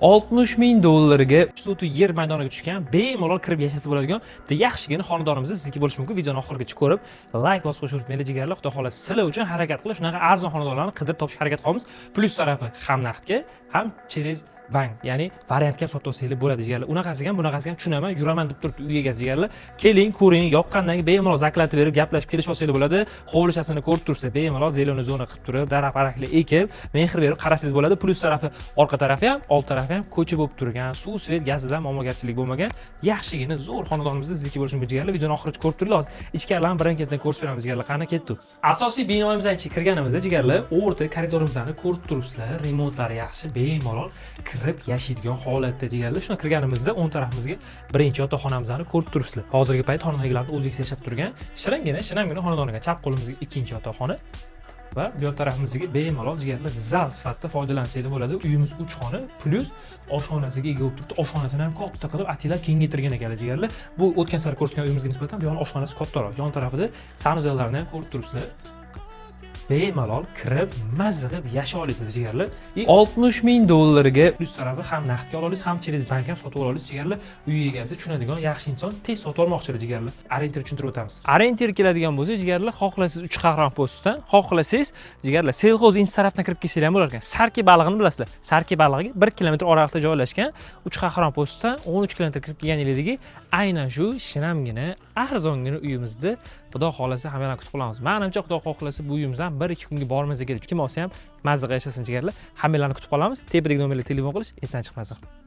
$60,000 ga Ustutu yer maydoniga tushgan, bemalol kirib yashasa bo'ladigan bitta yaxshigina xonadonimiz sizniki bo'lishi mumkin. Videoni oxirigacha ko'rib, like bosib qo'yishni unutmanglar jigarlar. Xudo xolasa sizlar uchun harakat qilib, shunaqa arzon xonadonlarni qidirib topishga harakat qilamiz. Plyus tarafi ham naqdga, ham через bank, ya'ni variantga ham sotib olsanglar bo'ladi jigarlar. Unaqasiga ham, bunaqasiga ham tushunaman, yuraman deb turibdi uy egasi jigarlar. Keling, ko'ring, yoqqandan keyin bemalol zaklatib berib, gaplashib kelishib olsanglar bo'ladi. Hovlishasini ko'rib turibsiz, bemalol zeleniy zona qilib turib, daraxt-baraxtlar ekib, mehr berib qarasangiz bo'ladi. Plyus tarafi, orqa tarafi ham, old tarafi ham ko'cha bo'lib turgan, suv, svet, gazdan muammogarchilik bo'lmagan, yaxshigina zo'r xonadonimizda sizniki bo'lishi mumkin jigarlar. Videoni oxirigacha ko'rib turinglar. Hozir ichkarilarni birin-ketin ko'rsatib beramiz jigarlar. Qani ketdik. Asosiy binomizga kirganimizda jigarlar, o'rta koridorimizni ko'rib turibsizlar. Remontlari yaxshi, bemalol kirib yashaydigan holatda jigarlar. Shuna kirganimizda o'ng tarafimizga birinchi yotoqxonamizni ko'rib turibsizlar. Hozirgi payt xonadon egalari o'zbek yashab turgan shinamgina xonadoniga chap qo'limizga ikkinchi yotoqxona va bu yoq tarafimizga bemalol jigarlar zal sifatida foydalansanglar bo'ladi. Uyimiz 3 xona plus oshxonasiga ega bo'lib turibdi. Oshxonasini ham katta qilib atilab kengaytirgan ekanlar jigarlar. Bu o'tgan safar ko'rsatgan uyimizga nisbatan bu yoq oshxonasi kattaroq. Yon tarafida sanuzellarni ham ko'rib turibsizlar. Bemalol kirib mazza qilib yashay olasiz jigarlar. $60,000 ga Plyus tarafi ham naqdga ola olasiz, ham через bank ham sotib olasiz jigarlar. Uy egasi tushunadigan yaxshi inson tez sotib olmoqchilar jigarlar. Orientir tushuntirib o'tamiz. Orientir keladigan bo'lsa jigarlar, xohlasangiz 3 qahramon postdan, xohlasangiz jigarlar selxoz insta tarafdan kirib kelsangiz ham bo'lar ekan. Sarki balig'ini bilasizlar. Sarki balig'iga 1 kilometr oralig'ida joylashgan 3 qahramon postdan 13 kilometr kirib kelganinglardagi aynan shu shinamgina arzongina uyimizda Xudo xolasa hammalarni kutib qolamiz. Menimcha Xudo xolasa bu uyimizdan 1-2 kunga bormasa kerak. Kim olsa ham mazza qilib yashasin jigarlar. Hammalarni kutib qolamiz. Tepadagi nomerga telefon qilish esdan chiqmasin.